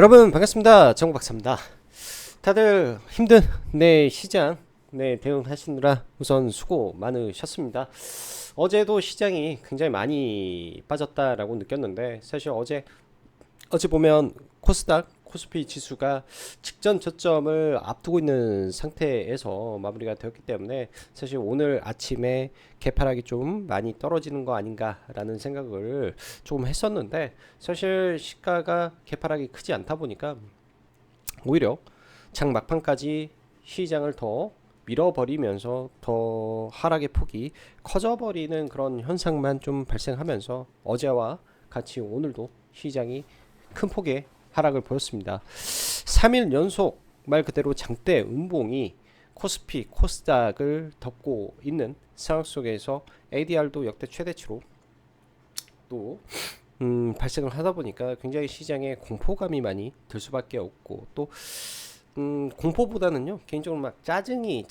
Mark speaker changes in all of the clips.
Speaker 1: 여러분 반갑습니다. 정박사입니다. 다들 힘든 시장 대응하시느라 우선 수고 많으셨습니다. 어제도 시장이 굉장히 많이 빠졌다라고 느꼈는데, 사실 어제 보면 코스닥 코스피 지수가 직전 저점을 앞두고 있는 상태에서 마무리가 되었기 때문에 사실 오늘 아침에 개파락이 좀 많이 떨어지는 거 아닌가라는 생각을 조금 했었는데, 사실 시가가 개파락이 크지 않다 보니까 오히려 장 막판까지 시장을 더 밀어버리면서 더 하락의 폭이 커져버리는 그런 현상만 좀 발생하면서 어제와 같이 오늘도 시장이 큰 폭의 하락을 보였습니다. 3일 연속 말 그대로 장대 음봉이 코스피, 코스닥을 덮고 있는 상황 속에서 ADR도 역대 최대치로 또 발생을 하다 보니까 굉장히 시장에 공포감이 많이 들 수밖에 없고, 또 공포보다는요 개인적으로 막 짜증이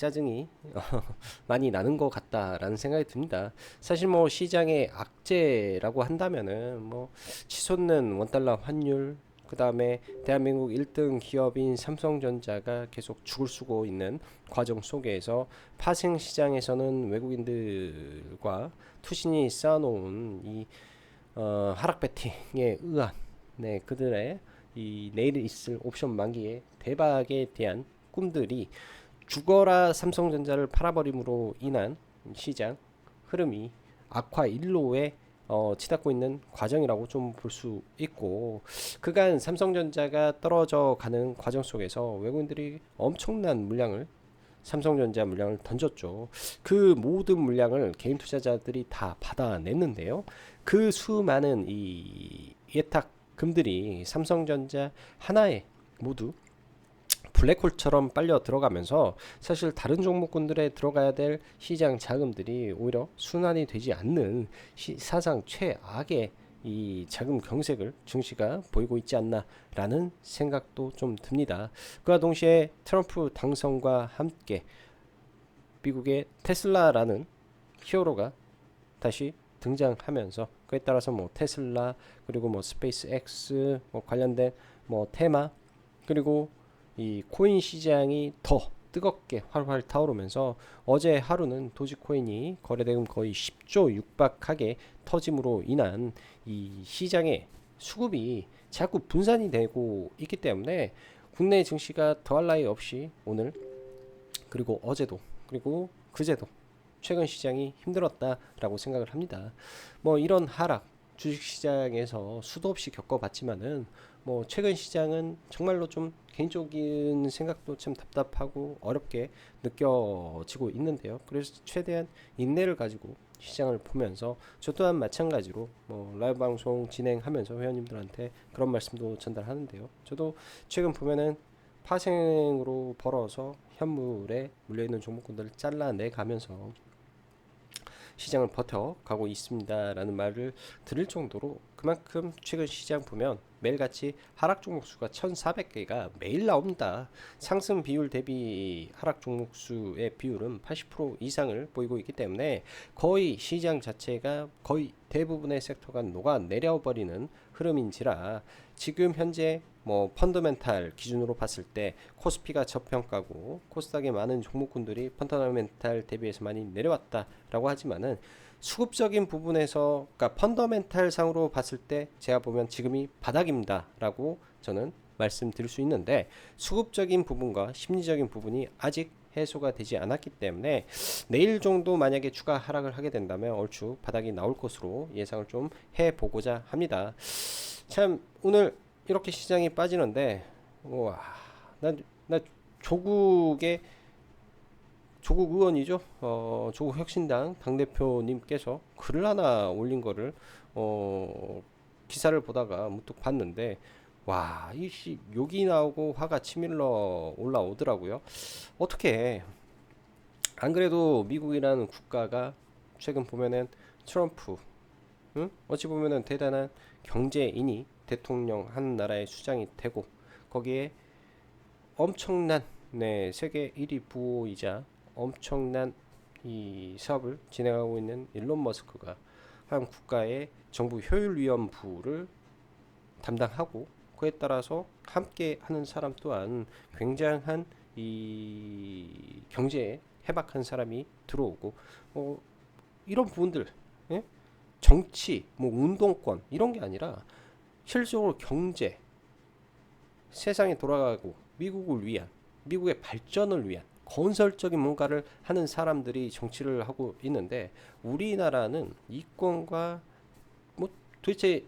Speaker 1: 많이 나는 것 같다라는 생각이 듭니다. 사실 뭐 시장의 악재라고 한다면은 뭐 치솟는 원달러 환율, 그 다음에 대한민국 1등 기업인 삼성전자가 계속 죽을 쓰고 있는 과정 속에서 파생 시장에서는 외국인들과 투신이 쌓아놓은 이 하락 배팅에 의한 그들의 이 내일 있을 옵션 만기의 대박에 대한 꿈들이 죽어라 삼성전자를 팔아버림으로 인한 시장 흐름이 악화 일로에 치닫고 있는 과정이라고 좀 볼 수 있고, 그간 삼성전자가 떨어져 가는 과정 속에서 외국인들이 엄청난 물량을 삼성전자 물량을 던졌죠. 그 모든 물량을 개인 투자자들이 다 받아냈는데요. 그 수많은 이 예탁금들이 삼성전자 하나에 모두 블랙홀처럼 빨려 들어가면서 사실 다른 종목군들에 들어가야 될 시장 자금들이 오히려 순환이 되지 않는 사상 최악의 이 자금 경색을 증시가 보이고 있지 않나라는 생각도 좀 듭니다. 그와 동시에 트럼프 당선과 함께 미국의 테슬라라는 히어로가 다시 등장하면서, 그에 따라서 뭐 테슬라, 그리고 뭐 스페이스 X 뭐 관련된 뭐 테마, 그리고 이 코인 시장이 더 뜨겁게 활활 타오르면서 어제 하루는 도지코인이 거래대금 거의 10조 육박하게 터짐으로 인한 이 시장의 수급이 자꾸 분산이 되고 있기 때문에 국내 증시가 더할 나위 없이 오늘, 그리고 어제도, 그리고 그제도 최근 시장이 힘들었다라고 생각을 합니다. 뭐 이런 하락 주식시장에서 수도 없이 겪어봤지만은 뭐 최근 시장은 정말로 좀 개인적인 생각도 참 답답하고 어렵게 느껴지고 있는데요. 그래서 최대한 인내를 가지고 시장을 보면서 저 또한 마찬가지로 뭐 라이브 방송 진행하면서 회원님들한테 그런 말씀도 전달하는데요. 저도 최근 보면은 파생으로 벌어서 현물에 물려있는 종목군들을 잘라내 가면서 시장을 버텨가고 있습니다라는 말을 들을 정도로, 그만큼 최근 시장 보면 매일같이 하락 종목 수가 1400개가 매일 나옵니다. 상승 비율 대비 하락 종목 수의 비율은 80% 이상을 보이고 있기 때문에 거의 시장 자체가 거의 대부분의 섹터가 녹아내려 버리는 흐름인지라, 지금 현재 뭐 펀더멘탈 기준으로 봤을 때 코스피가 저평가고 코스닥의 많은 종목군들이 펀더멘탈 대비해서 많이 내려왔다라고 하지만은 수급적인 부분에서, 그러니까 펀더멘탈 상으로 봤을 때 제가 보면 지금이 바닥입니다라고 저는 말씀드릴 수 있는데, 수급적인 부분과 심리적인 부분이 아직 해소가 되지 않았기 때문에 내일 정도 만약에 추가 하락을 하게 된다면 얼추 바닥이 나올 것으로 예상을 좀 해보고자 합니다. 참 오늘 이렇게 시장이 빠지는데, 와, 나 조국의 조국 의원이죠. 조국 혁신당 당대표님께서 글을 하나 올린 거를 기사를 보다가 문득 봤는데, 와, 이 욕이 나오고 화가 치밀러 올라오더라고요. 어떻게, 안 그래도 미국이라는 국가가 최근 보면은 트럼프, 응? 어찌 보면은 대단한 경제인이 대통령 한 나라의 수장이 되고, 거기에 엄청난 세계 1위 부호이자 엄청난 이 사업을 진행하고 있는 일론 머스크가 한 국가의 정부 효율위원부를 담당하고, 그에 따라서 함께 하는 사람 또한 굉장한 이 경제에 해박한 사람이 들어오고 이런 부분들, 예? 정치, 뭐 운동권 이런 게 아니라 실질적으로 경제, 세상이 돌아가고 미국을 위한, 미국의 발전을 위한 건설적인 뭔가를 하는 사람들이 정치를 하고 있는데 우리나라는 이권과 뭐 도대체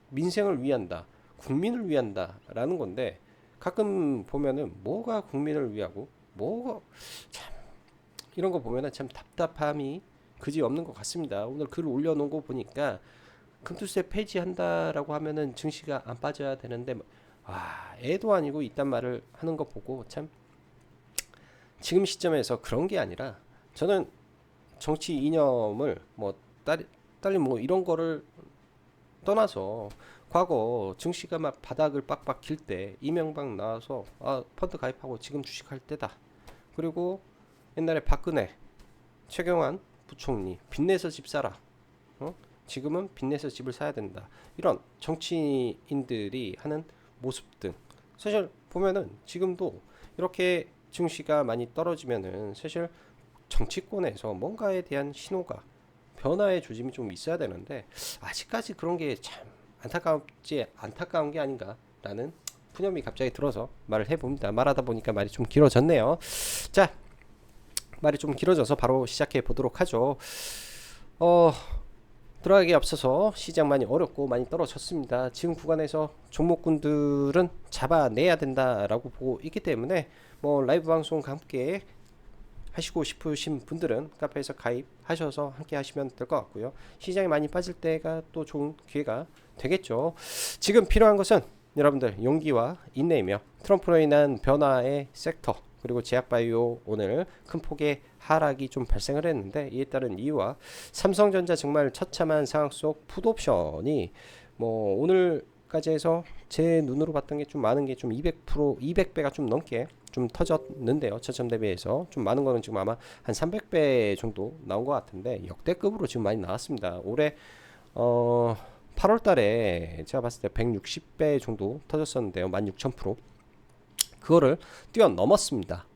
Speaker 1: 민생을 위한다, 국민을 위한다라는 건데 가끔 보면은 뭐가 국민을 위하고 뭐가 참 이런 거 보면은 참 답답함이 그지 없는 것 같습니다. 오늘 글 올려놓은 거 보니까 금투세 폐지한다라고 하면은 증시가 안 빠져야 되는데 애도 아니고 이딴 말을 하는 거 보고 참 지금 시점에서 그런 게 아니라 저는 정치 이념을 뭐 딸리 뭐 이런 거를 떠나서 과거 증시가 막 바닥을 빡빡 길 때 이명박 나와서 펀드 가입하고 지금 주식할 때다. 그리고 옛날에 박근혜, 최경환 부총리 빚내서 집 사라. 지금은 빚내서 집을 사야 된다. 이런 정치인들이 하는 모습 등 사실 보면은 지금도 이렇게 증시가 많이 떨어지면은 사실 정치권에서 뭔가에 대한 신호가 변화의 조짐이 좀 있어야 되는데 아직까지 그런 게 참 안타까운 게 아닌가라는 푸념이 갑자기 들어서 말을 해봅니다. 말하다 보니까 말이 좀 길어졌네요. 자, 말이 좀 길어져서 바로 시작해 보도록 하죠. 들어가기 앞서서 시장 많이 어렵고 많이 떨어졌습니다. 지금 구간에서 종목군들은 잡아내야 된다라고 보고 있기 때문에 뭐 라이브 방송과 함께 하시고 싶으신 분들은 카페에서 가입하셔서 함께 하시면 될 것 같고요. 시장이 많이 빠질 때가 또 좋은 기회가 되겠죠. 지금 필요한 것은 여러분들 용기와 인내이며 트럼프로 인한 변화의 섹터 그리고 제약바이오 오늘 큰 폭의 하락이 좀 발생을 했는데 이에 따른 이유와 삼성전자 정말 처참한 상황 속 풋옵션이 뭐 오늘까지 해서 제 눈으로 봤던 게 좀 많은 게 좀 200%, 200배가 좀 넘게 좀 터졌는데요. 저점 대비해서 좀 많은 거는 지금 아마 한 300배 정도 나온 것 같은데 역대급으로 지금 많이 나왔습니다. 올해 8월 달에 제가 봤을 때 160배 정도 터졌었는데요. 16,000%. 그거를 뛰어넘었습니다.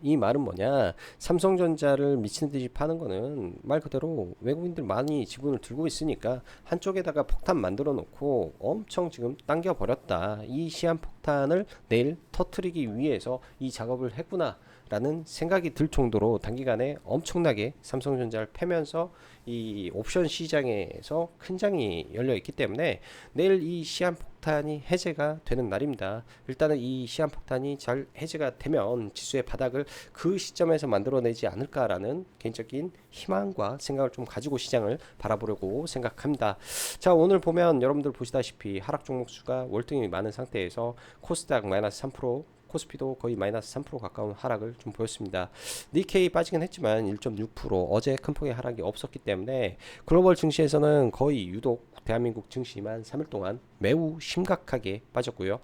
Speaker 1: 이 말은 뭐냐? 삼성전자를 미친 듯이 파는 거는 말 그대로 외국인들 많이 지분을 들고 있으니까 한쪽에다가 폭탄 만들어 놓고 엄청 지금 당겨 버렸다. 이 시한폭탄을 내일 터트리기 위해서 이 작업을 했구나. 라는 생각이 들 정도로 단기간에 엄청나게 삼성전자를 패면서 이 옵션 시장에서 큰 장이 열려 있기 때문에 내일 이 시한폭탄이 해제가 되는 날입니다. 일단은 이 시한폭탄이 잘 해제가 되면 지수의 바닥을 그 시점에서 만들어내지 않을까라는 개인적인 희망과 생각을 좀 가지고 시장을 바라보려고 생각합니다. 자, 오늘 보면 여러분들 보시다시피 하락 종목 수가 월등히 많은 상태에서 코스닥 마이너스 3%, 코스피도 거의 마이너스 3% 가까운 하락을 좀 보였습니다. 니케이 빠지긴 했지만 1.6% 어제 큰 폭의 하락이 없었기 때문에 글로벌 증시에서는 거의 유독 대한민국 증시만 3일 동안 매우 심각하게 빠졌고요.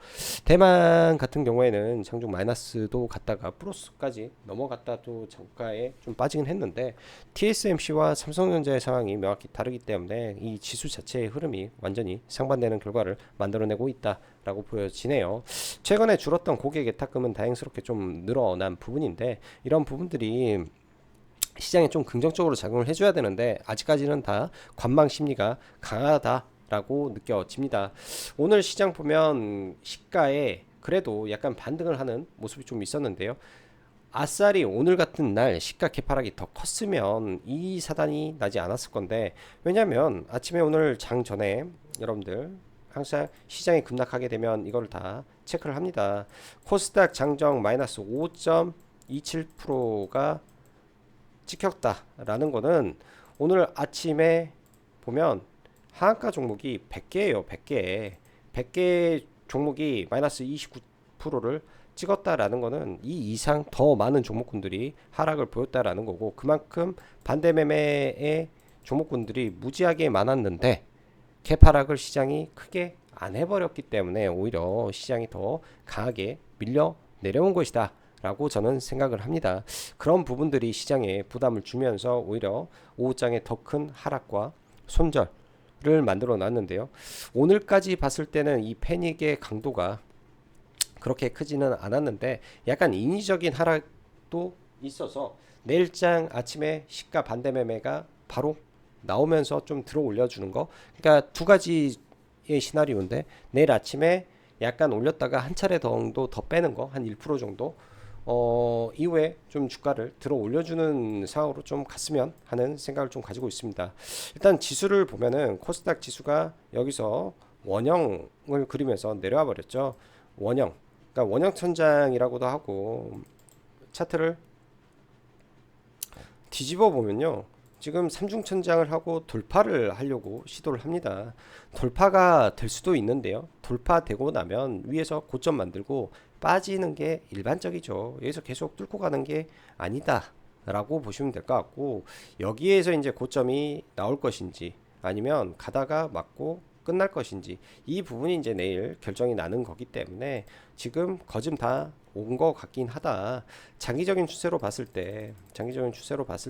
Speaker 1: 대만 같은 경우에는 장중 마이너스도 갔다가 플러스까지 넘어갔다 또 정가에 좀 빠지긴 했는데 TSMC와 삼성전자의 상황이 명확히 다르기 때문에 이 지수 자체의 흐름이 완전히 상반되는 결과를 만들어내고 있다라고 보여지네요. 최근에 줄었던 고객의 탁금은 다행스럽게 좀 늘어난 부분인데 이런 부분들이 시장에 좀 긍정적으로 작용을 해줘야 되는데 아직까지는 다 관망 심리가 강하다라고 느껴집니다. 오늘 시장 보면 시가에 그래도 약간 반등을 하는 모습이 좀 있었는데요. 아싸리 오늘 같은 날 시가 개파락이 더 컸으면 이 사단이 나지 않았을 건데 왜냐면 아침에 오늘 장 전에 여러분들 항상 시장이 급락하게 되면 이걸 다 체크를 합니다. 코스닥 장정 마이너스 5.27%가 찍혔다라는 거는 오늘 아침에 보면 하한가 종목이 100개예요. 100개 종목이 마이너스 29%를 찍었다라는 거는 이 이상 더 많은 종목군들이 하락을 보였다라는 거고 그만큼 반대 매매의 종목군들이 무지하게 많았는데 개파락을 시장이 크게 안 해버렸기 때문에 오히려 시장이 더 강하게 밀려 내려온 것이다 라고 저는 생각을 합니다. 그런 부분들이 시장에 부담을 주면서 오히려 오후장에 더 큰 하락과 손절 만들어 놨는데요. 오늘까지 봤을 때는 이 패닉의 강도가 그렇게 크지는 않았는데 약간 인위적인 하락도 있어서 내일장 아침에 시가 반대 매매가 바로 나오면서 좀 들어 올려주는 거. 그러니까 두 가지의 시나리오인데 내일 아침에 약간 올렸다가 한 차례 정도 더 빼는 거, 한 1% 정도 이후에 좀 주가를 들어 올려주는 상황으로 좀 갔으면 하는 생각을 좀 가지고 있습니다. 일단 지수를 보면은 코스닥 지수가 여기서 원형을 그리면서 내려와 버렸죠. 원형, 그러니까 원형 천장이라고도 하고, 차트를 뒤집어 보면요, 지금 삼중천장을 하고 돌파를 하려고 시도를 합니다. 돌파가 될 수도 있는데요, 돌파되고 나면 위에서 고점 만들고 빠지는 게 일반적이죠. 여기서 계속 뚫고 가는 게 아니다 라고 보시면 될 것 같고, 여기에서 이제 고점이 나올 것인지 아니면 가다가 맞고 끝날 것인지, 이 부분이 이제 내일 결정이 나는 거기 때문에 지금 거점 다 온 거 같긴 하다. 장기적인 추세로 봤을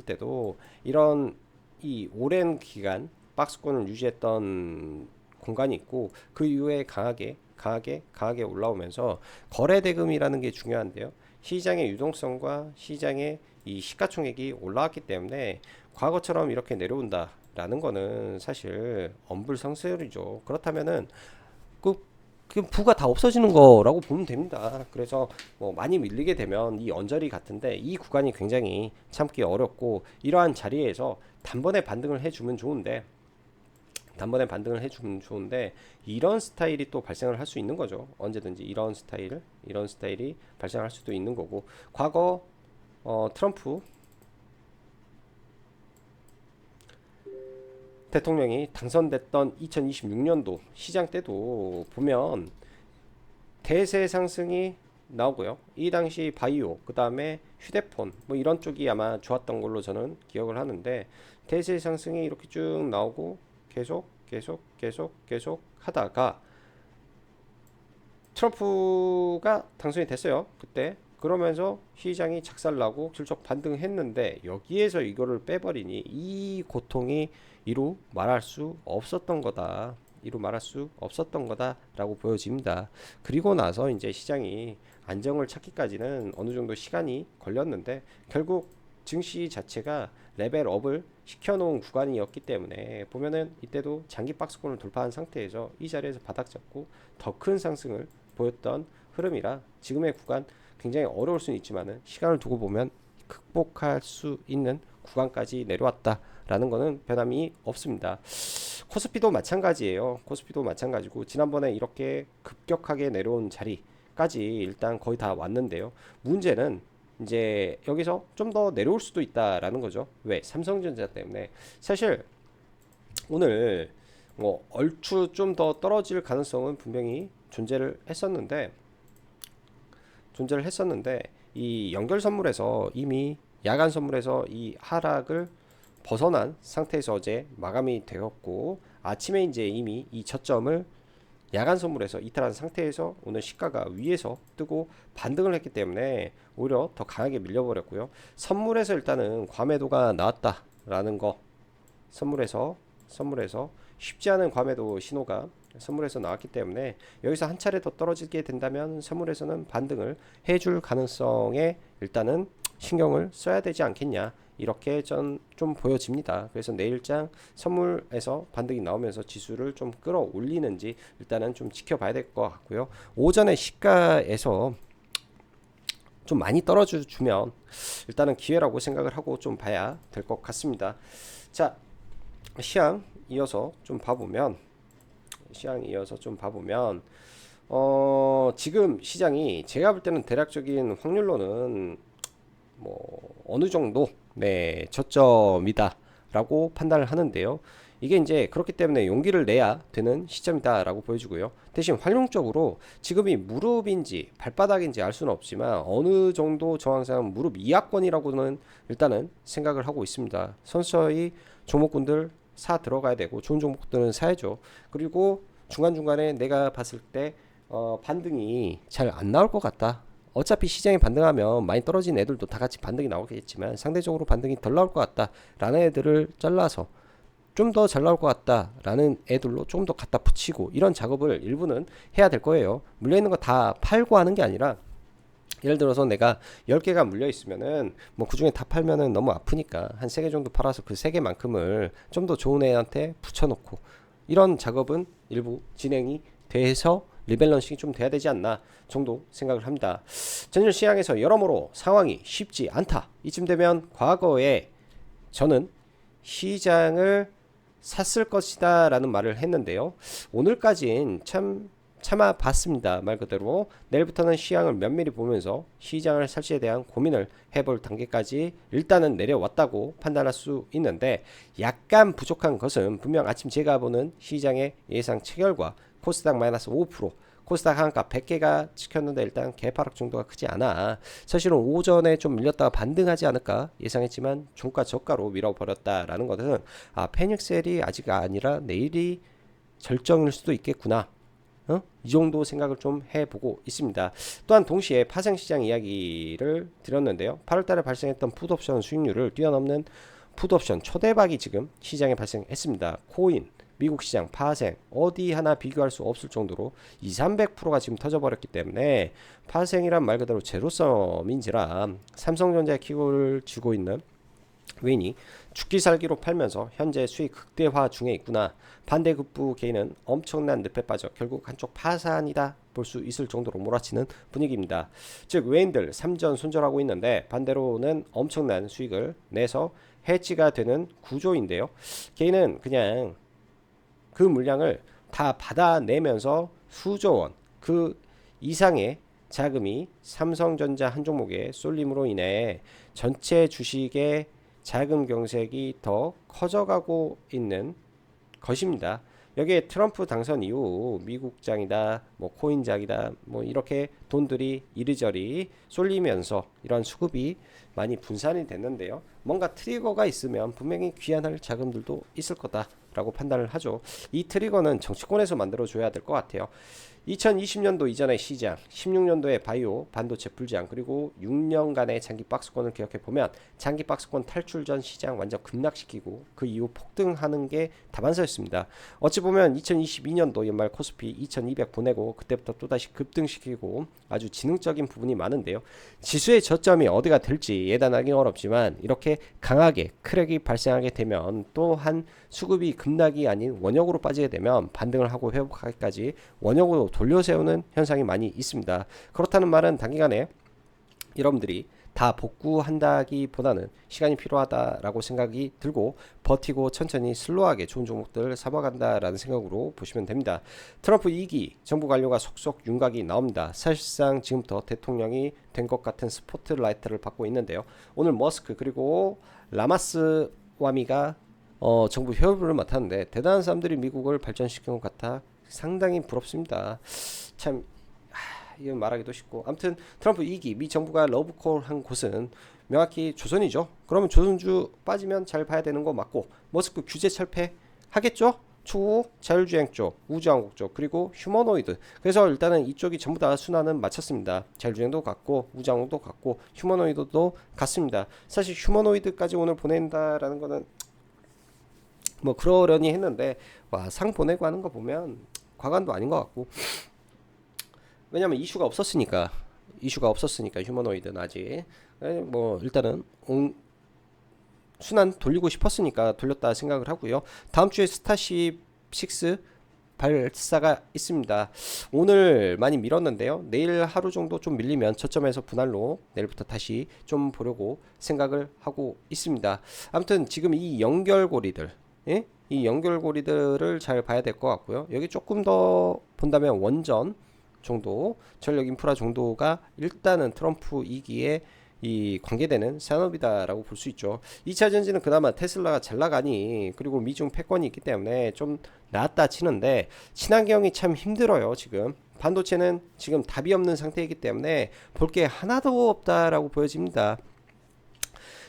Speaker 1: 때도 이런 이 오랜 기간 박스권을 유지했던 공간이 있고, 그 이후에 강하게 올라오면서 거래 대금이라는 게 중요한데요. 시장의 유동성과 시장의 이 시가총액이 올라왔기 때문에 과거처럼 이렇게 내려온다라는 거는 사실 엄불성설이죠. 그렇다면은 그 부가 다 없어지는 거라고 보면 됩니다. 그래서 뭐 많이 밀리게 되면 이 언저리 같은데 이 구간이 굉장히 참기 어렵고, 이러한 자리에서 단번에 반등을 해주면 좋은데 이런 스타일이 또 발생을 할 수 있는 거죠. 언제든지 이런 스타일이 발생할 수도 있는 거고, 과거 트럼프 대통령이 당선됐던 2026년도 시장 때도 보면 대세 상승이 나오고요. 이 당시 바이오, 그 다음에 휴대폰 뭐 이런 쪽이 아마 좋았던 걸로 저는 기억을 하는데, 대세 상승이 이렇게 쭉 나오고 계속 하다가 트럼프가 당선이 됐어요. 그때. 그러면서 시장이 작살나고 실적 반등했는데 여기에서 이거를 빼버리니 이 고통이 이루 말할 수 없었던 거다라고 보여집니다. 그리고 나서 이제 시장이 안정을 찾기까지는 어느 정도 시간이 걸렸는데 결국 증시 자체가 레벨업을 시켜놓은 구간이었기 때문에 보면은 이때도 장기 박스권을 돌파한 상태에서 이 자리에서 바닥 잡고 더 큰 상승을 보였던 흐름이라 지금의 구간 굉장히 어려울 수는 있지만은 시간을 두고 보면 극복할 수 있는 구간까지 내려왔다라는 거는 변함이 없습니다. 코스피도 마찬가지고 지난번에 이렇게 급격하게 내려온 자리까지 일단 거의 다 왔는데요. 문제는 이제 여기서 좀 더 내려올 수도 있다라는 거죠. 왜? 삼성전자 때문에. 사실 오늘 뭐 얼추 좀 더 떨어질 가능성은 분명히 존재를 했었는데 이 연결 선물에서 이미 야간 선물에서 이 하락을 벗어난 상태에서 어제 마감이 되었고, 아침에 이제 이미 이 저점을 야간 선물에서 이탈한 상태에서 오늘 시가가 위에서 뜨고 반등을 했기 때문에 오히려 더 강하게 밀려버렸고요. 선물에서 일단은 과매도가 나왔다라는 거, 선물에서 쉽지 않은 과매도 신호가 선물에서 나왔기 때문에 여기서 한 차례 더 떨어지게 된다면 선물에서는 반등을 해줄 가능성에 일단은 신경을 써야 되지 않겠냐, 이렇게 좀 보여집니다. 그래서 내일장 선물에서 반등이 나오면서 지수를 좀 끌어올리는지 일단은 좀 지켜봐야 될 것 같고요. 오전에 시가에서 좀 많이 떨어주면 일단은 기회라고 생각을 하고 좀 봐야 될 것 같습니다. 자, 시황 이어서 좀 봐보면 지금 시장이 제가 볼 때는 대략적인 확률로는 뭐 어느 정도 저점이다 라고 판단을 하는데요. 이게 이제 그렇기 때문에 용기를 내야 되는 시점이다 라고 보여주고요. 대신 활용적으로 지금이 무릎인지 발바닥인지 알 수는 없지만 어느 정도 저항상 무릎 이하권이라고는 일단은 생각을 하고 있습니다. 선수의 종목군들 사 들어가야 되고 좋은 종목들은 사야죠. 그리고 중간중간에 내가 봤을 때 반등이 잘 안 나올 것 같다, 어차피 시장이 반등하면 많이 떨어진 애들도 다 같이 반등이 나오겠지만 상대적으로 반등이 덜 나올 것 같다 라는 애들을 잘라서 좀 더 잘 나올 것 같다라는 애들로 좀 더 갖다 붙이고 이런 작업을 일부는 해야 될 거예요. 물려있는 거 다 팔고 하는 게 아니라 예를 들어서 내가 10개가 물려 있으면은 뭐 그중에 다 팔면은 너무 아프니까 한 3개 정도 팔아서 그 3개만큼을 좀 더 좋은 애한테 붙여놓고 이런 작업은 일부 진행이 돼서 리밸런싱이 좀 돼야 되지 않나 정도 생각을 합니다. 전일 시장에서 여러모로 상황이 쉽지 않다. 이쯤 되면 과거에 저는 시장을 샀을 것이다 라는 말을 했는데요. 오늘까지는 참 참아봤습니다. 말 그대로 내일부터는 시장을 면밀히 보면서 시장을 살지에 대한 고민을 해볼 단계까지 일단은 내려왔다고 판단할 수 있는데, 약간 부족한 것은 분명 아침 제가 보는 시장의 예상 체결과 코스닥 마이너스 5%, 코스닥 하한가 100개가 찍혔는데 일단 개파락 정도가 크지 않아. 사실은 오전에 좀 밀렸다가 반등하지 않을까 예상했지만 종가 저가로 밀어버렸다라는 것은 패닉셀이 아직 아니라 내일이 절정일 수도 있겠구나. 이 정도 생각을 좀 해보고 있습니다. 또한 동시에 파생시장 이야기를 드렸는데요. 8월달에 발생했던 풋옵션 수익률을 뛰어넘는 풋옵션 초대박이 지금 시장에 발생했습니다. 코인, 미국 시장, 파생 어디 하나 비교할 수 없을 정도로 200~300%가 지금 터져버렸기 때문에 파생이란 말 그대로 제로섬인지라 삼성전자의 키를 쥐고 있는 웬이 죽기 살기로 팔면서 현재 수익 극대화 중에 있구나. 반대급부 개인은 엄청난 늪에 빠져 결국 한쪽 파산이다 볼 수 있을 정도로 몰아치는 분위기입니다. 즉 외인들 삼전 손절하고 있는데 반대로는 엄청난 수익을 내서 해지가 되는 구조인데요. 개인은 그냥 그 물량을 다 받아내면서 수조원 그 이상의 자금이 삼성전자 한 종목의 쏠림으로 인해 전체 주식의 자금 경색이 더 커져가고 있는 것입니다. 여기에 트럼프 당선 이후 미국장이다, 뭐 코인장이다, 뭐 이렇게 돈들이 이리저리 쏠리면서 이런 수급이 많이 분산이 됐는데요. 뭔가 트리거가 있으면 분명히 귀환할 자금들도 있을 거다라고 판단을 하죠. 이 트리거는 정치권에서 만들어줘야 될 것 같아요. 2020년도 이전의 시장, 16년도에 바이오, 반도체 불장, 그리고 6년간의 장기 박스권을 기억해보면 장기 박스권 탈출 전 시장 완전 급락시키고 그 이후 폭등하는 게 다반사였습니다. 어찌 보면 2022년도 연말 코스피 2200 보내고 그때부터 또다시 급등시키고 아주 지능적인 부분이 많은데요. 지수의 저점이 어디가 될지 예단하기 어렵지만 이렇게 강하게 크랙이 발생하게 되면 또한 수급이 급락이 아닌 원역으로 빠지게 되면 반등을 하고 회복하기까지 원역으로 돌려세우는 현상이 많이 있습니다. 그렇다는 말은 단기간에 여러분들이 다 복구한다기보다는 시간이 필요하다라고 생각이 들고 버티고 천천히 슬로우하게 좋은 종목들을 잡아간다라는 생각으로 보시면 됩니다. 트럼프 2기 정부 관료가 속속 윤곽이 나옵니다. 사실상 지금부터 대통령이 된 것 같은 스포트라이트를 받고 있는데요. 오늘 머스크 그리고 라마스와미가 정부 협업을 맡았는데 대단한 사람들이 미국을 발전시킨 것 같아 상당히 부럽습니다. 참 이건 말하기도 쉽고, 아무튼 트럼프 2기 미 정부가 러브콜 한 곳은 명확히 조선이죠. 그러면 조선주 빠지면 잘 봐야 되는 거 맞고, 머스크 규제 철폐 하겠죠? 추후 자율주행 쪽, 우주항공 쪽, 그리고 휴머노이드. 그래서 일단은 이쪽이 전부 다 순환은 마쳤습니다. 자율주행도 갔고 우주항공도 갔고 휴머노이드도 갔습니다. 사실 휴머노이드까지 오늘 보낸다라는 거는 뭐 그러려니 했는데 상 보내고 하는 거 보면 과관도 아닌 것 같고, 왜냐면 이슈가 없었으니까 휴머노이드는 아직 뭐 일단은 순환 돌리고 싶었으니까 돌렸다 생각을 하고요. 다음 주에 스타쉽 6 발사가 있습니다. 오늘 많이 밀었는데요. 내일 하루 정도 좀 밀리면 저점에서 분할로 내일부터 다시 좀 보려고 생각을 하고 있습니다. 아무튼 지금 이 연결고리들, 이 연결고리들을 잘 봐야 될 것 같고요. 여기 조금 더 본다면 원전 정도, 전력 인프라 정도가 일단은 트럼프 2기에 이 관계되는 산업이다라고 볼 수 있죠. 2차 전지는 그나마 테슬라가 잘 나가니, 그리고 미중 패권이 있기 때문에 좀 나았다 치는데 친환경이 참 힘들어요. 지금 반도체는 지금 답이 없는 상태이기 때문에 볼 게 하나도 없다라고 보여집니다.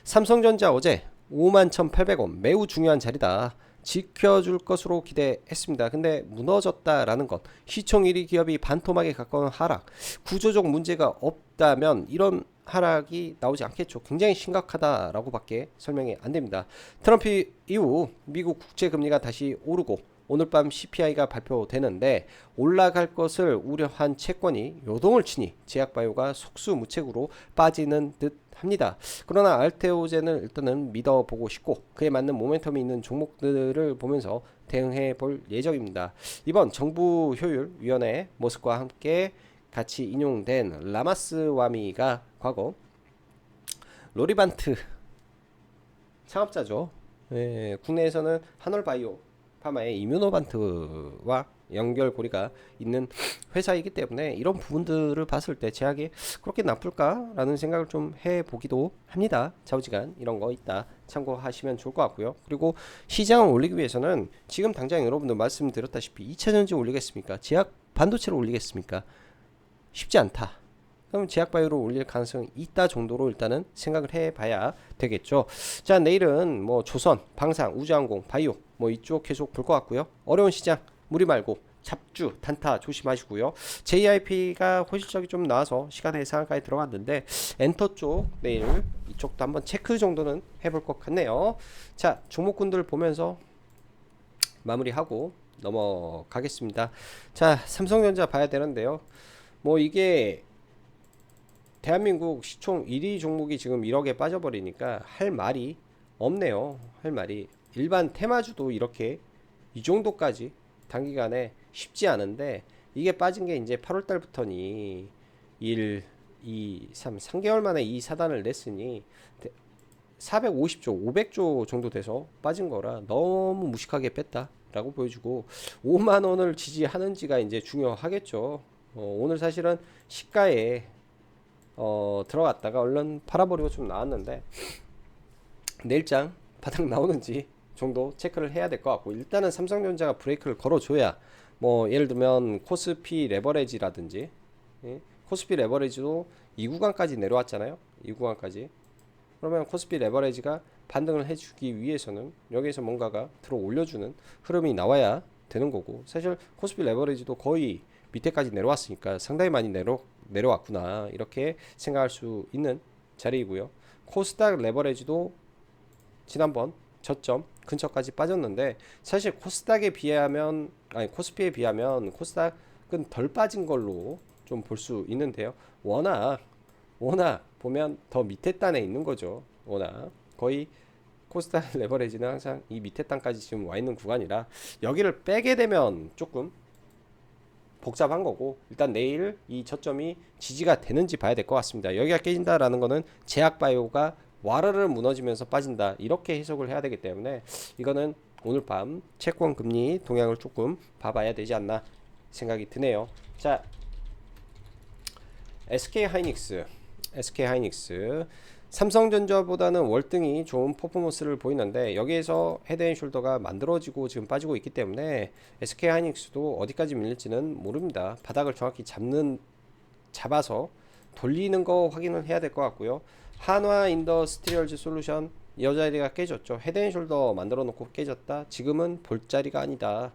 Speaker 1: 삼성전자 어제 51,800원 매우 중요한 자리다. 지켜줄 것으로 기대했습니다. 근데 무너졌다라는 것, 시총 1위 기업이 반토막에 가까운 하락, 구조적 문제가 없다면 이런 하락이 나오지 않겠죠. 굉장히 심각하다라고 밖에 설명이 안 됩니다. 트럼프 이후 미국 국채 금리가 다시 오르고 오늘 밤 CPI가 발표되는데 올라갈 것을 우려한 채권이 요동을 치니 제약바이오가 속수무책으로 빠지는 듯 합니다. 그러나 알테오젠을 일단은 믿어보고 싶고 그에 맞는 모멘텀이 있는 종목들을 보면서 대응해 볼 예정입니다. 이번 정부 효율위원회 모습과 함께 같이 인용된 라마스와미가 과거 로리반트 창업자죠. 예, 국내에서는 한올바이오 파마의 이뮤노반트와 연결고리가 있는 회사이기 때문에 이런 부분들을 봤을 때 제약이 그렇게 나쁠까라는 생각을 좀 해보기도 합니다. 좌우지간 이런 거 있다 참고하시면 좋을 것 같고요. 그리고 시장을 올리기 위해서는 지금 당장 여러분들 말씀드렸다시피 2차전지 올리겠습니까? 제약 반도체를 올리겠습니까? 쉽지 않다. 그럼 제약바이오를 올릴 가능성이 있다 정도로 일단은 생각을 해봐야 되겠죠. 자, 내일은 뭐 조선, 방산, 우주항공, 바이오 뭐 이쪽 계속 볼 것 같고요. 어려운 시장 무리 말고 잡주, 단타 조심하시고요. JIP가 호실적이 좀 나와서 시간의 상한가에 들어갔는데 엔터 쪽 내일 이쪽도 한번 체크 정도는 해볼 것 같네요. 자, 종목군들 보면서 마무리하고 넘어가겠습니다. 자, 삼성전자 봐야 되는데요. 뭐 이게 대한민국 시총 1위 종목이 지금 1억에 빠져버리니까 할 말이 없네요. 할 말이. 일반 테마주도 이렇게 이 정도까지 단기간에 쉽지 않은데 이게 빠진 게 이제 8월달부터니 1, 2, 3, 3개월 만에 이 사단을 냈으니 450조, 500조 정도 돼서 빠진 거라 너무 무식하게 뺐다라고 보여주고 5만 원을 지지하는지가 이제 중요하겠죠. 오늘 사실은 시가에 들어갔다가 얼른 팔아버리고 좀 나왔는데 내일장 바닥 나오는지 정도 체크를 해야 될 것 같고 일단은 삼성전자가 브레이크를 걸어줘야 뭐 예를 들면 코스피 레버리지라든지 코스피 레버리지도 이 구간까지 내려왔잖아요. 이 구간까지 그러면 코스피 레버리지가 반등을 해주기 위해서는 여기에서 뭔가가 들어 올려주는 흐름이 나와야 되는 거고 사실 코스피 레버리지도 거의 밑에까지 내려왔으니까 상당히 많이 내려왔구나 이렇게 생각할 수 있는 자리이고요. 코스닥 레버리지도 지난번 저점 근처까지 빠졌는데 사실 코스닥에 비하면 아니 코스피에 비하면 코스닥은 덜 빠진 걸로 좀 볼 수 있는데요. 워낙 보면 더 밑에 단에 있는 거죠. 워낙 거의 코스닥 레버리지는 항상 이 밑에 단까지 지금 와 있는 구간이라 여기를 빼게 되면 조금 복잡한 거고 일단 내일 이 저점이 지지가 되는지 봐야 될 것 같습니다. 여기가 깨진다라는 거는 제약바이오가 와르르 무너지면서 빠진다 이렇게 해석을 해야 되기 때문에 이거는 오늘 밤 채권 금리 동향을 조금 봐봐야 되지 않나 생각이 드네요. 자, SK하이닉스 삼성전자보다는 월등히 좋은 퍼포먼스를 보이는데 여기에서 헤드앤숄더가 만들어지고 지금 빠지고 있기 때문에 SK하이닉스도 어디까지 밀릴지는 모릅니다. 바닥을 정확히 잡아서 돌리는 거 확인을 해야 될 것 같고요. 한화 인더스트리얼즈 솔루션 이 자리가 깨졌죠. 헤드앤숄더 만들어 놓고 깨졌다. 지금은 볼 자리가 아니다.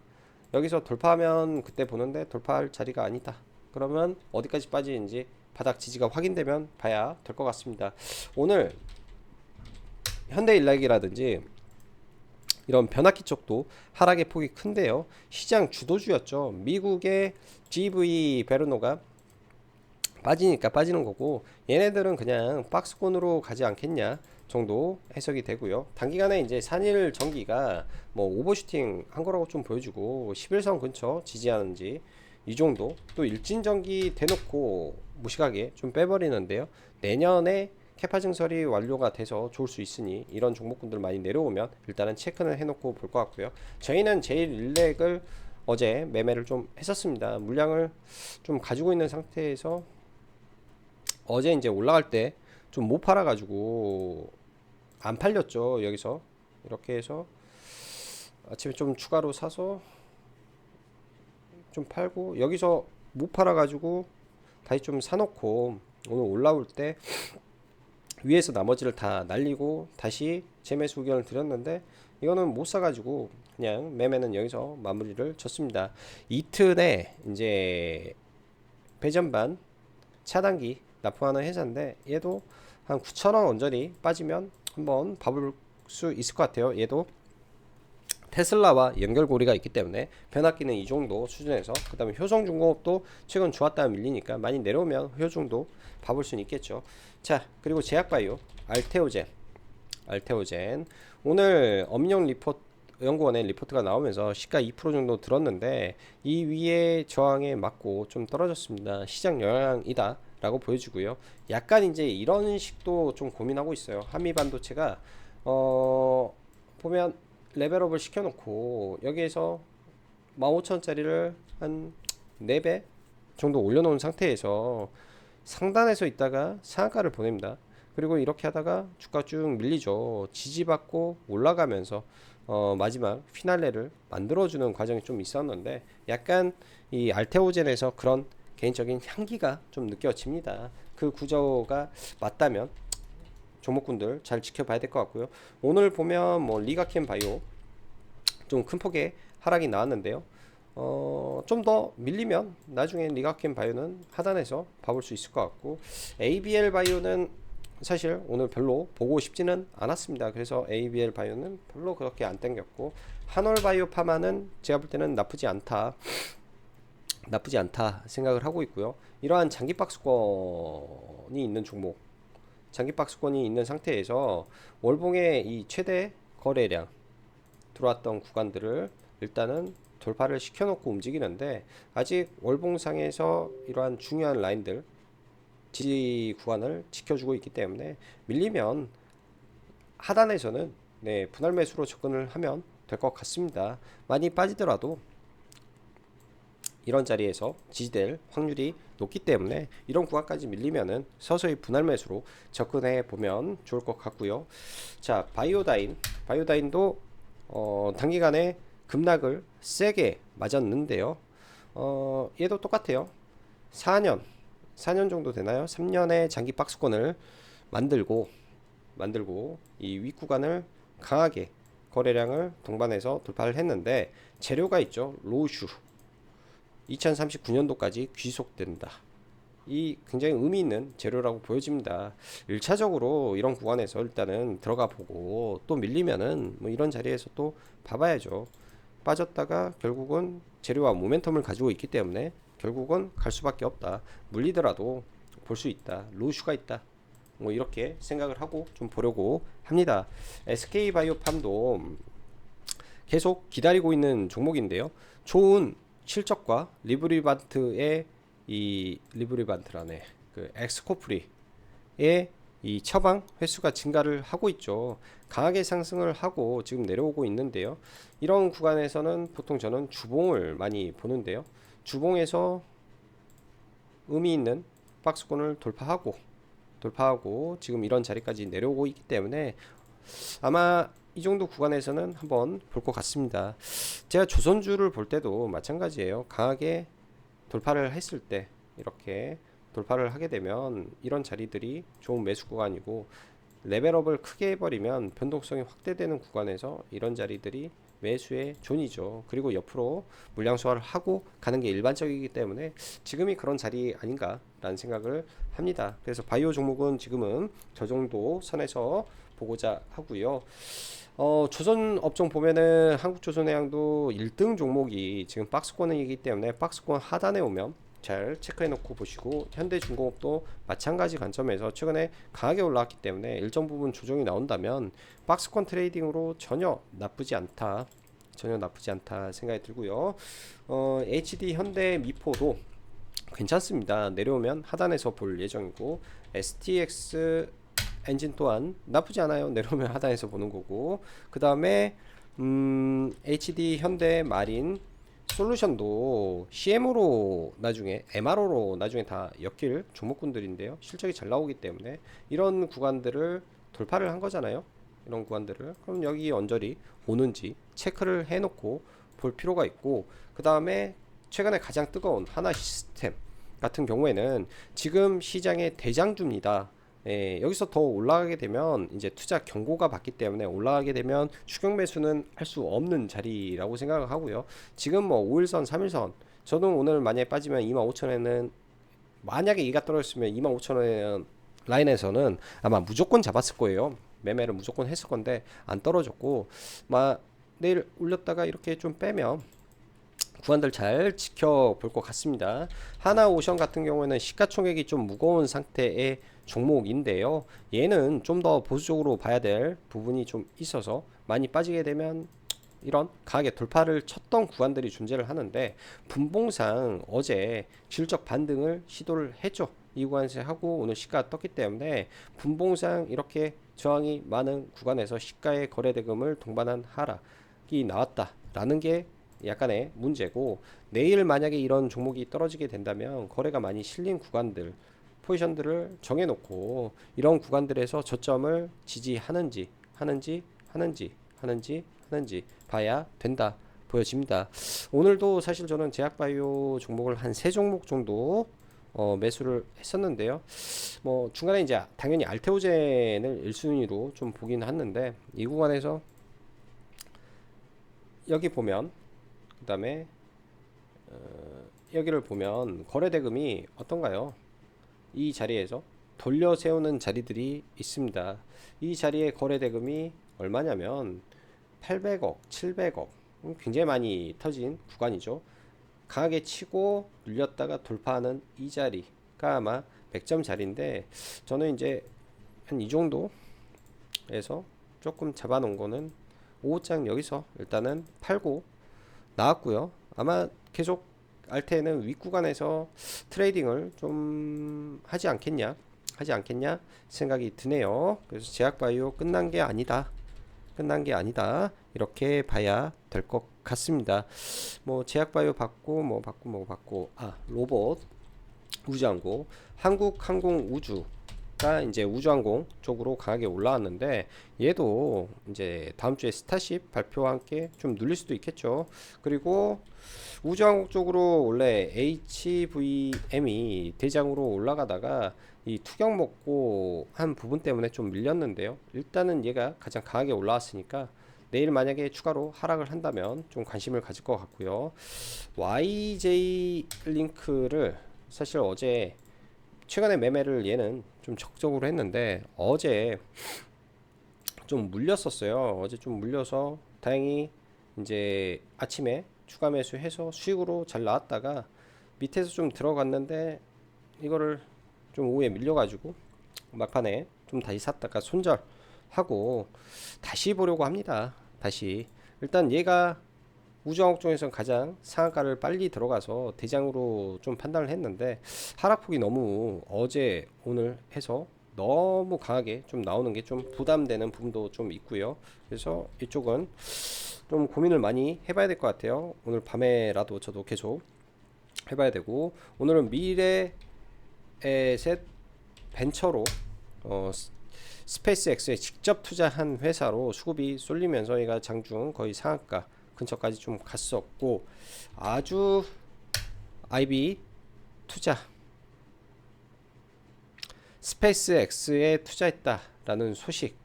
Speaker 1: 여기서 돌파하면 그때 보는데 돌파할 자리가 아니다. 그러면 어디까지 빠지는지 바닥 지지가 확인되면 봐야 될 것 같습니다. 오늘 현대일락이라든지 이런 변압기 쪽도 하락의 폭이 큰데요. 시장 주도주였죠. 미국의 GV 베르노가 빠지니까 빠지는 거고 얘네들은 그냥 박스권으로 가지 않겠냐 정도 해석이 되고요. 단기간에 이제 산일 전기가 뭐 오버슈팅 한 거라고 좀 보여주고 11선 근처 지지하는지 이 정도 또 일진전기 대놓고 무식하게 좀 빼버리는데요. 내년에 캐파 증설이 완료가 돼서 좋을 수 있으니 이런 종목군들 많이 내려오면 일단은 체크는 해놓고 볼 것 같고요. 저희는 제일일렉을 어제 매매를 좀 했었습니다. 물량을 좀 가지고 있는 상태에서 어제 이제 올라갈 때 좀 못 팔아가지고 안 팔렸죠. 여기서 이렇게 해서 아침에 좀 추가로 사서 좀 팔고 여기서 못 팔아가지고 다시 좀 사놓고 오늘 올라올 때 위에서 나머지를 다 날리고 다시 재매수 의견을 드렸는데 이거는 못 사가지고 그냥 매매는 여기서 마무리를 졌습니다. 이틀에 이제 배전반 차단기 납품하는 회사인데 얘도 한 9,000원 언저리 빠지면 한번 봐볼 수 있을 것 같아요. 얘도 테슬라와 연결고리가 있기 때문에 변압기는 이 정도 수준에서, 그 다음에 효성중공업도 최근 좋았다가 밀리니까 많이 내려오면 효중도 봐볼 수는 있겠죠. 자, 그리고 제약바이오 알테오젠 오늘 엄영 리포트 연구원의 리포트가 나오면서 시가 2% 정도 들었는데 이 위에 저항에 맞고 좀 떨어졌습니다. 시장 영향이다 라고 보여지고요. 약간 이제 이런 식도 좀 고민하고 있어요. 한미반도체가 보면 레벨업을 시켜놓고 여기에서 15,000원짜리를 한 4배 정도 올려놓은 상태에서 상단에서 있다가 상한가를 보냅니다. 그리고 이렇게 하다가 주가 쭉 밀리죠. 지지받고 올라가면서 마지막 피날레를 만들어주는 과정이 좀 있었는데 약간 이 알테오젠에서 그런 개인적인 향기가 좀 느껴집니다. 그 구조가 맞다면 종목군들 잘 지켜봐야 될 것 같고요. 오늘 보면 뭐 리가켄 바이오 좀 큰 폭의 하락이 나왔는데요. 좀 더 밀리면 나중에 리가켄 바이오는 하단에서 봐볼 수 있을 것 같고, ABL 바이오는 사실 오늘 별로 보고 싶지는 않았습니다. 그래서 ABL 바이오는 별로 그렇게 안 땡겼고, 한올 바이오 파마는 제가 볼 때는 나쁘지 않다 생각을 하고 있고요. 이러한 장기 박스권이 있는 종목, 장기 박스권이 있는 상태에서 월봉의 이 최대 거래량 들어왔던 구간들을 일단은 돌파를 시켜놓고 움직이는데, 아직 월봉상에서 이러한 중요한 라인들 지지 구간을 지켜주고 있기 때문에 밀리면 하단에서는 분할 매수로 접근을 하면 될 것 같습니다. 많이 빠지더라도 이런 자리에서 지지될 확률이 높기 때문에 이런 구간까지 밀리면은 서서히 분할 매수로 접근해 보면 좋을 것 같고요. 자, 바이오다인도 단기간에 급락을 세게 맞았는데요. 얘도 똑같아요. 4년 정도 되나요? 3년의 장기 박스권을 만들고 이 윗구간을 강하게 거래량을 동반해서 돌파를 했는데, 재료가 있죠. 로슈 2039년도까지 귀속된다. 이 굉장히 의미 있는 재료라고 보여집니다. 1차적으로 이런 구간에서 일단은 들어가 보고 또 밀리면은 뭐 이런 자리에서 또 봐봐야죠. 빠졌다가 결국은 재료와 모멘텀을 가지고 있기 때문에 결국은 갈 수밖에 없다. 물리더라도 볼 수 있다. 로슈가 있다. 뭐 이렇게 생각을 하고 좀 보려고 합니다. SK바이오팜도 계속 기다리고 있는 종목인데요. 좋은 실적과 리브리반트의 그 엑스코프리의 이 처방 횟수가 증가를 하고 있죠. 강하게 상승을 하고 지금 내려오고 있는데요. 이런 구간에서는 보통 저는 주봉을 많이 보는데요. 주봉에서 의미 있는 박스권을 돌파하고 지금 이런 자리까지 내려오고 있기 때문에 아마 이 정도 구간에서는 한번 볼 것 같습니다. 제가 조선주를 볼 때도 마찬가지예요. 강하게 돌파를 했을 때 이렇게 돌파를 하게 되면 이런 자리들이 좋은 매수 구간이고, 레벨업을 크게 해버리면 변동성이 확대되는 구간에서 이런 자리들이 매수의 존이죠. 그리고 옆으로 물량 소화를 하고 가는 게 일반적이기 때문에 지금이 그런 자리 아닌가라는 생각을 합니다. 그래서 바이오 종목은 지금은 저 정도 선에서 보고자 하고요. 조선 업종 보면은 한국조선해양도 1등 종목이 지금 박스권이기 때문에 박스권 하단에 오면 잘 체크해 놓고 보시고, 현대중공업도 마찬가지 관점에서 최근에 강하게 올라왔기 때문에 일정 부분 조정이 나온다면 박스권 트레이딩으로 전혀 나쁘지 않다 생각이 들고요. HD 현대 미포도 괜찮습니다. 내려오면 하단에서 볼 예정이고, STX 엔진 또한 나쁘지 않아요. 내려오면 하단에서 보는 거고, 그 다음에 HD 현대 마린 솔루션도 CM으로 나중에 MRO로 나중에 다 엮일 종목군들인데요. 실적이 잘 나오기 때문에 이런 구간들을 돌파를 한 거잖아요. 이런 구간들을 그럼 여기 언저리 오는지 체크를 해놓고 볼 필요가 있고, 그 다음에 최근에 가장 뜨거운 하나 시스템 같은 경우에는 지금 시장의 대장주입니다. 여기서 더 올라가게 되면 이제 투자 경고가 받기 때문에 올라가게 되면 추격 매수는 할 수 없는 자리라고 생각을 하고요. 지금 뭐 5일선, 3일선, 저는 오늘 만약에 빠지면 25,000원에는 만약에 이가 떨어졌으면 25,000원 라인에서는 아마 무조건 잡았을 거예요. 매매를 무조건 했을 건데 안 떨어졌고, 내일 올렸다가 이렇게 좀 빼면 구간들 잘 지켜볼 것 같습니다. 하나오션 같은 경우에는 시가총액이 좀 무거운 상태의 종목인데요. 얘는 좀 더 보수적으로 봐야 될 부분이 좀 있어서 많이 빠지게 되면 이런 강하게 돌파를 쳤던 구간들이 존재를 하는데, 분봉상 어제 질적 반등을 시도를 했죠. 이 구간에서 하고 오늘 시가 떴기 때문에 분봉상 이렇게 저항이 많은 구간에서 시가의 거래대금을 동반한 하락이 나왔다라는 게 약간의 문제고, 내일 만약에 이런 종목이 떨어지게 된다면 거래가 많이 실린 구간들 포지션들을 정해놓고 이런 구간들에서 저점을 지지하는지 하는지 봐야 된다 보여집니다. 오늘도 사실 저는 제약바이오 종목을 한 3종목 정도 매수를 했었는데요. 뭐 중간에 이제 당연히 알테오젠을 1순위로 좀 보긴 했는데, 이 구간에서 여기 보면, 그 다음에 여기를 보면 거래대금이 어떤가요? 이 자리에서 돌려 세우는 자리들이 있습니다. 이 자리에 거래대금이 얼마냐면 800억, 700억, 굉장히 많이 터진 구간이죠. 강하게 치고 눌렸다가 돌파하는 이 자리가 아마 100점 자리인데, 저는 이제 한 이 정도에서 조금 잡아놓은 거는 5장 여기서 일단은 팔고 나왔고요. 아마 계속 알테는 윗구간에서 트레이딩을 좀 하지 않겠냐 생각이 드네요. 그래서 제약바이오 끝난 게 아니다 이렇게 봐야 될 것 같습니다. 뭐 제약바이오 받고 로봇 우주항공, 한국항공우주가 이제 우주항공 쪽으로 강하게 올라왔는데, 얘도 이제 다음 주에 스타쉽 발표와 함께 좀 눌릴 수도 있겠죠. 그리고 우주항공 쪽으로 원래 HVM이 대장으로 올라가다가 이 투격 먹고 한 부분 때문에 좀 밀렸는데요. 일단은 얘가 가장 강하게 올라왔으니까 내일 만약에 추가로 하락을 한다면 좀 관심을 가질 것 같고요. YJ 링크를 사실 어제 최근에 매매를 얘는 좀 적극적으로 했는데, 어제 좀 물렸었어요. 어제 좀 물려서 다행히 이제 아침에 추가 매수해서 수익으로 잘 나왔다가 밑에서 좀 들어갔는데, 이거를 좀 오후에 밀려가지고 막판에 좀 다시 샀다가 손절하고 다시 보려고 합니다. 다시 일단 얘가 우주항공 쪽에서는 가장 상한가를 빨리 들어가서 대장으로 좀 판단을 했는데, 하락폭이 너무 어제 오늘 해서 너무 강하게 좀 나오는 게 좀 부담되는 부분도 좀 있고요. 그래서 이쪽은 좀 고민을 많이 해봐야 될 것 같아요. 오늘 밤에라도 저도 계속 해봐야 되고, 오늘은 미래에셋 벤처로 스페이스X에 직접 투자한 회사로 수급이 쏠리면서 얘가 장중 거의 상한가 근처까지 좀 갔었고, 아주 IB 투자 스페이스X에 투자했다라는 소식,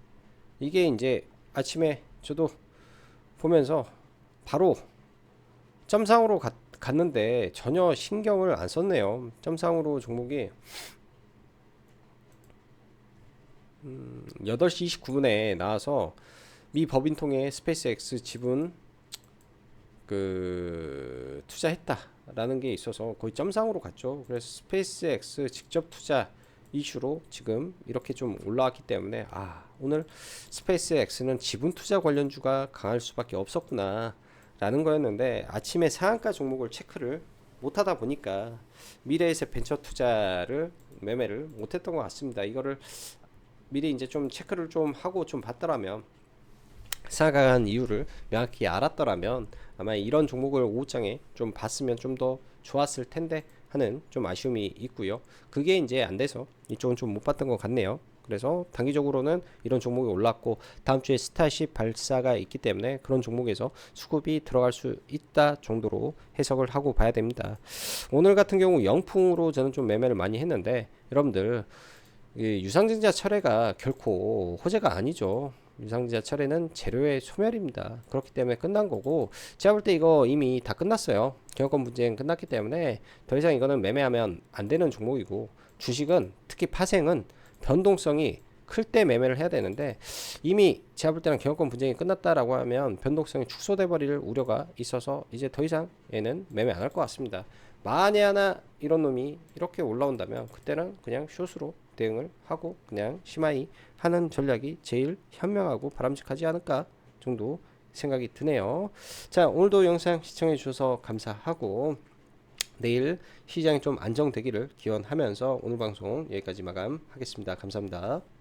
Speaker 1: 이게 이제 아침에 저도 보면서 바로 점상으로 갔는데 전혀 신경을 안 썼네요. 점상으로 종목이 8시 29분에 나와서 미 법인 통해 스페이스X 지분 그 투자했다라는 게 있어서 거의 점상으로 갔죠. 그래서 스페이스X 직접 투자 이슈로 지금 이렇게 좀 올라왔기 때문에, 오늘 스페이스X는 지분 투자 관련주가 강할 수밖에 없었구나 라는 거였는데, 아침에 상한가 종목을 체크를 못하다 보니까 미래에셋 벤처 투자를 매매를 못했던 것 같습니다. 이거를 미리 이제 좀 체크를 좀 하고 좀 봤더라면, 상한가한 이유를 명확히 알았더라면 아마 이런 종목을 오후장에 좀 봤으면 좀 더 좋았을 텐데 하는 좀 아쉬움이 있고요. 그게 이제 안 돼서 이쪽은 좀 못 봤던 것 같네요. 그래서 단기적으로는 이런 종목이 올랐고 다음 주에 스타쉽 발사가 있기 때문에 그런 종목에서 수급이 들어갈 수 있다 정도로 해석을 하고 봐야 됩니다. 오늘 같은 경우 영풍으로 저는 좀 매매를 많이 했는데, 여러분들 유상증자 철회가 결코 호재가 아니죠. 유상증자 철회는 재료의 소멸입니다. 그렇기 때문에 끝난 거고, 제가 볼 때 이거 이미 다 끝났어요. 경영권 분쟁 끝났기 때문에 더 이상 이거는 매매하면 안 되는 종목이고, 주식은 특히 파생은 변동성이 클 때 매매를 해야 되는데, 이미 제가 볼 때는 경영권 분쟁이 끝났다라고 하면 변동성이 축소돼 버릴 우려가 있어서 이제 더 이상 얘는 매매 안 할 것 같습니다. 만에 하나 이런 놈이 이렇게 올라온다면 그때는 그냥 숏으로 대응을 하고 그냥 심하이 하는 전략이 제일 현명하고 바람직하지 않을까 정도 생각이 드네요. 자, 오늘도 영상 시청해 주셔서 감사하고 내일 시장이 좀 안정되기를 기원하면서 오늘 방송 여기까지 마감하겠습니다. 감사합니다.